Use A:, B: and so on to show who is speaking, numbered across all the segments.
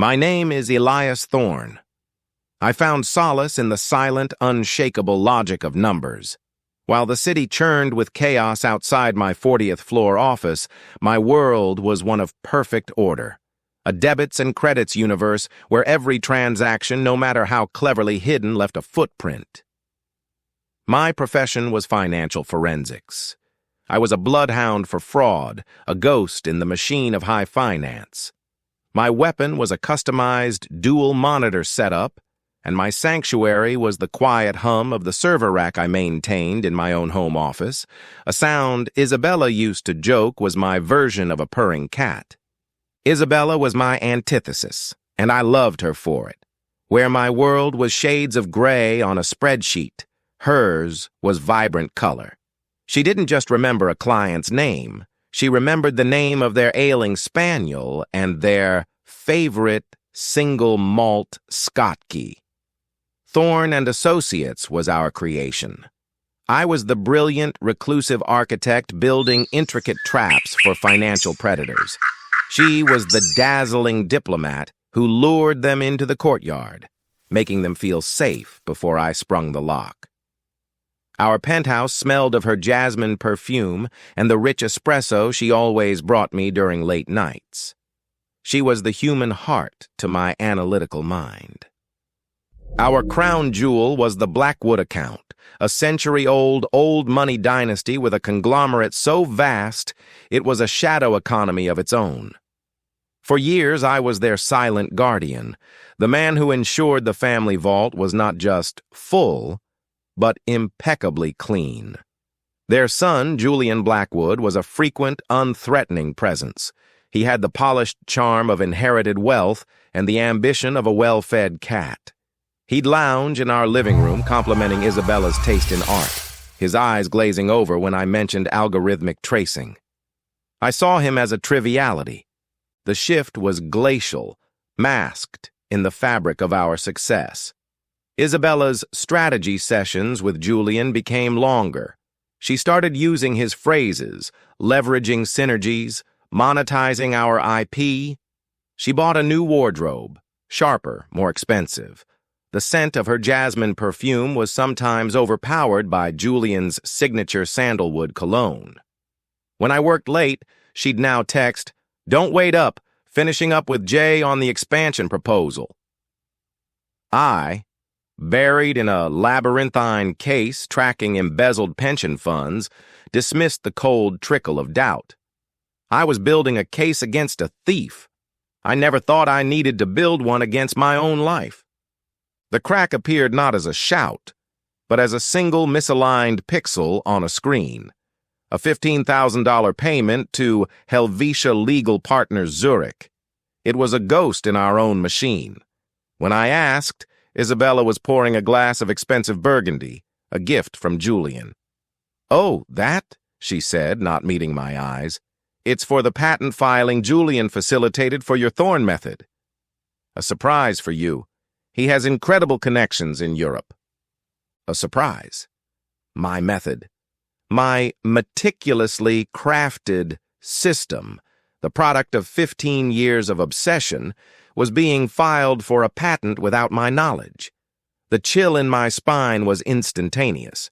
A: My name is Elias Thorne. I found solace in the silent, unshakable logic of numbers. While the city churned with chaos outside my 40th floor office, my world was one of perfect order. A debits and credits universe where every transaction, no matter how cleverly hidden, left a footprint. My profession was financial forensics. I was a bloodhound for fraud, a ghost in the machine of high finance. My weapon was a customized dual monitor setup, and my sanctuary was the quiet hum of the server rack I maintained in my own home office, a sound Isabella used to joke was my version of a purring cat. Isabella was my antithesis, and I loved her for it. Where my world was shades of gray on a spreadsheet, hers was vibrant color. She didn't just remember a client's name, she remembered the name of their ailing spaniel and their favorite single malt Scotch. Thorne and Associates was our creation. I was the brilliant, reclusive architect building intricate traps for financial predators. She was the dazzling diplomat who lured them into the courtyard, making them feel safe before I sprung the lock. Our penthouse smelled of her jasmine perfume and the rich espresso she always brought me during late nights. She was the human heart to my analytical mind. Our crown jewel was the Blackwood account, a century-old, old money dynasty with a conglomerate so vast it was a shadow economy of its own. For years, I was their silent guardian. The man who ensured the family vault was not just full, but impeccably clean. Their son, Julian Blackwood, was a frequent, unthreatening presence. He had the polished charm of inherited wealth and the ambition of a well-fed cat. He'd lounge in our living room, complimenting Isabella's taste in art, his eyes glazing over when I mentioned algorithmic tracing. I saw him as a triviality. The shift was glacial, masked in the fabric of our success. Isabella's strategy sessions with Julian became longer. She started using his phrases, leveraging synergies, monetizing our IP. She bought a new wardrobe, sharper, more expensive. The scent of her jasmine perfume was sometimes overpowered by Julian's signature sandalwood cologne. When I worked late, she'd now text, "Don't wait up, finishing up with Jay on the expansion proposal." I, buried in a labyrinthine case tracking embezzled pension funds, dismissed the cold trickle of doubt. I was building a case against a thief. I never thought I needed to build one against my own life. The crack appeared not as a shout, but as a single misaligned pixel on a screen. A $15,000 payment to Helvetia Legal Partners Zurich. It was a ghost in our own machine. When I asked, Isabella was pouring a glass of expensive burgundy, a gift from Julian. "Oh, that?" she said, not meeting my eyes. "It's for the patent filing Julian facilitated for your Thorne method. A surprise for you. He has incredible connections in Europe." A surprise. My method. My meticulously crafted system, the product of 15 years of obsession, was being filed for a patent without my knowledge. The chill in my spine was instantaneous.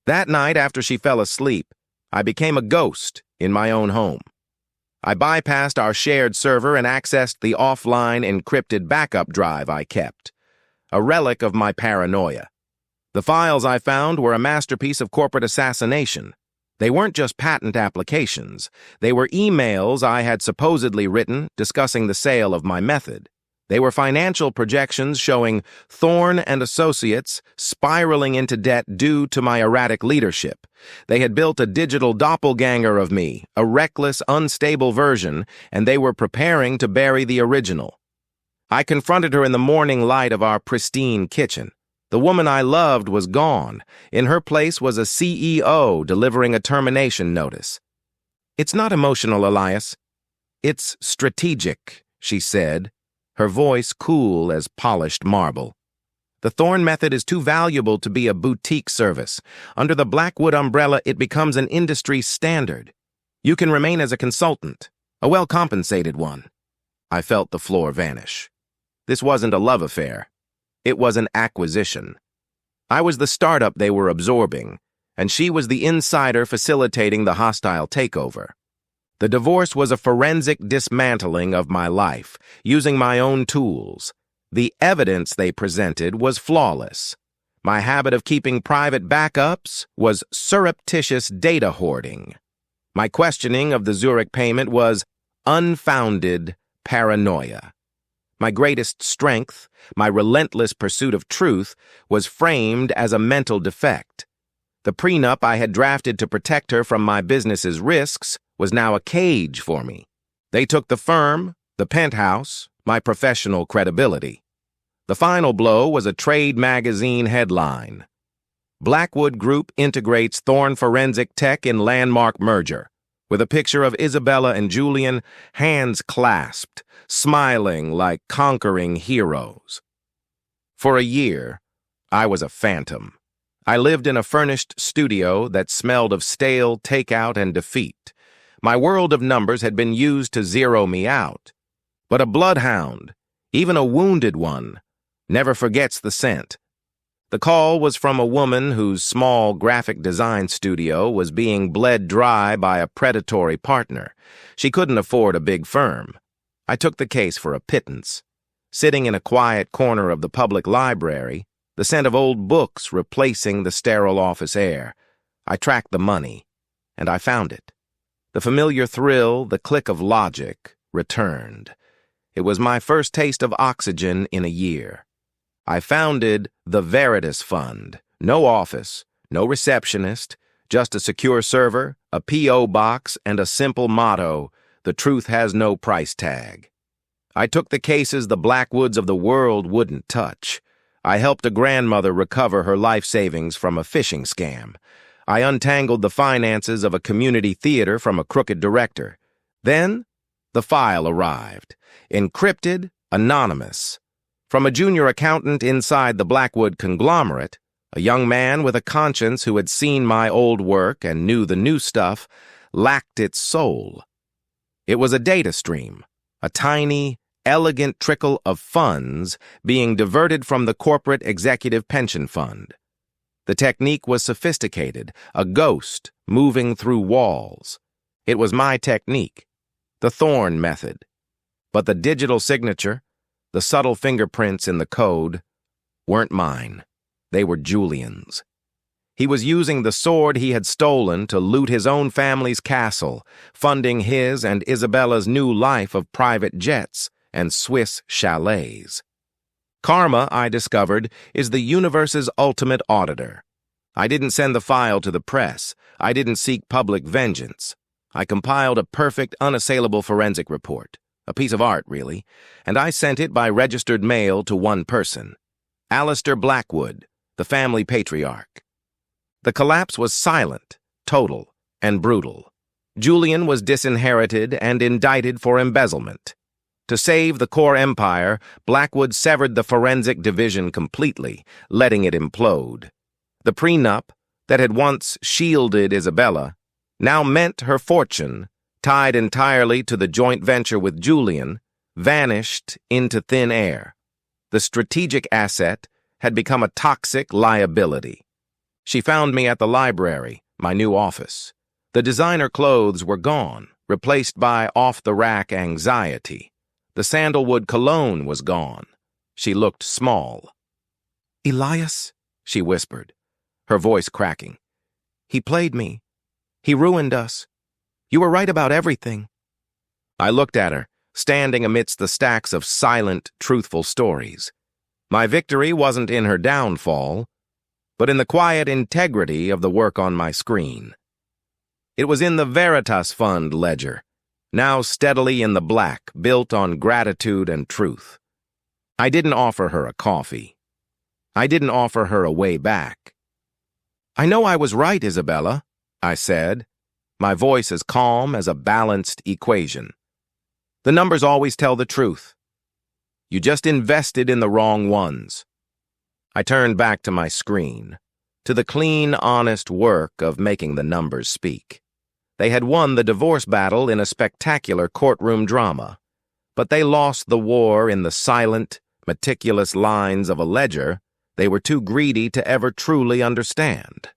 A: That night, after she fell asleep, I became a ghost in my own home. I bypassed our shared server and accessed the offline encrypted backup drive I kept, a relic of my paranoia. The files I found were a masterpiece of corporate assassination. They weren't just patent applications. They were emails I had supposedly written discussing the sale of my method. They were financial projections showing Thorne and Associates spiraling into debt due to my erratic leadership. They had built a digital doppelganger of me, a reckless, unstable version, and they were preparing to bury the original. I confronted her in the morning light of our pristine kitchen. The woman I loved was gone. In her place was a CEO delivering a termination notice. "It's not emotional, Elias. It's strategic," she said, her voice cool as polished marble. "The Thorne method is too valuable to be a boutique service. Under the Blackwood umbrella, it becomes an industry standard. You can remain as a consultant, a well-compensated one. I felt the floor vanish. This wasn't a love affair. It was an acquisition. I was the startup they were absorbing, and she was the insider facilitating the hostile takeover. The divorce was a forensic dismantling of my life, using my own tools. The evidence they presented was flawless. My habit of keeping private backups was surreptitious data hoarding. My questioning of the Zurich payment was unfounded paranoia. My greatest strength, my relentless pursuit of truth, was framed as a mental defect. The prenup I had drafted to protect her from my business's risks was now a cage for me. They took the firm, the penthouse, my professional credibility. The final blow was a trade magazine headline. Blackwood Group integrates Thorn Forensic Tech in landmark merger, with a picture of Isabella and Julian, hands clasped, smiling like conquering heroes. For a year, I was a phantom. I lived in a furnished studio that smelled of stale takeout and defeat. My world of numbers had been used to zero me out. But a bloodhound, even a wounded one, never forgets the scent. The call was from a woman whose small graphic design studio was being bled dry by a predatory partner. She couldn't afford a big firm. I took the case for a pittance. Sitting in a quiet corner of the public library, the scent of old books replacing the sterile office air, I tracked the money, and I found it. The familiar thrill, the click of logic, returned. It was my first taste of oxygen in a year. I founded the Veritas Fund. No office, no receptionist, just a secure server, a P.O. box, and a simple motto: the truth has no price tag. I took the cases the Blackwoods of the world wouldn't touch. I helped a grandmother recover her life savings from a phishing scam. I untangled the finances of a community theater from a crooked director. Then, the file arrived. Encrypted, anonymous. From a junior accountant inside the Blackwood conglomerate, a young man with a conscience who had seen my old work and knew the new stuff, lacked its soul. It was a data stream, a tiny, elegant trickle of funds being diverted from the corporate executive pension fund. The technique was sophisticated, a ghost moving through walls. It was my technique, the Thorn method. But the digital signature, the subtle fingerprints in the code, weren't mine. They were Julian's. He was using the sword he had stolen to loot his own family's castle, funding his and Isabella's new life of private jets and Swiss chalets. Karma, I discovered, is the universe's ultimate auditor. I didn't send the file to the press. I didn't seek public vengeance. I compiled a perfect, unassailable forensic report. A piece of art, really, and I sent it by registered mail to one person, Alistair Blackwood, the family patriarch. The collapse was silent, total, and brutal. Julian was disinherited and indicted for embezzlement. To save the core empire, Blackwood severed the forensic division completely, letting it implode. The prenup, that had once shielded Isabella, now meant her fortune, tied entirely to the joint venture with Julian, vanished into thin air. The strategic asset had become a toxic liability. She found me at the library, my new office. The designer clothes were gone, replaced by off-the-rack anxiety. The sandalwood cologne was gone. She looked small. "Elias," she whispered, her voice cracking. "He played me. He ruined us. You were right about everything." I looked at her, standing amidst the stacks of silent, truthful stories. My victory wasn't in her downfall, but in the quiet integrity of the work on my screen. It was in the Veritas Fund ledger, now steadily in the black, built on gratitude and truth. I didn't offer her a coffee. I didn't offer her a way back. "I know I was right, Isabella," I said, my voice as calm as a balanced equation. "The numbers always tell the truth. You just invested in the wrong ones." I turned back to my screen, to the clean, honest work of making the numbers speak. They had won the divorce battle in a spectacular courtroom drama. but they lost the war in the silent, meticulous lines of a ledger they were too greedy to ever truly understand.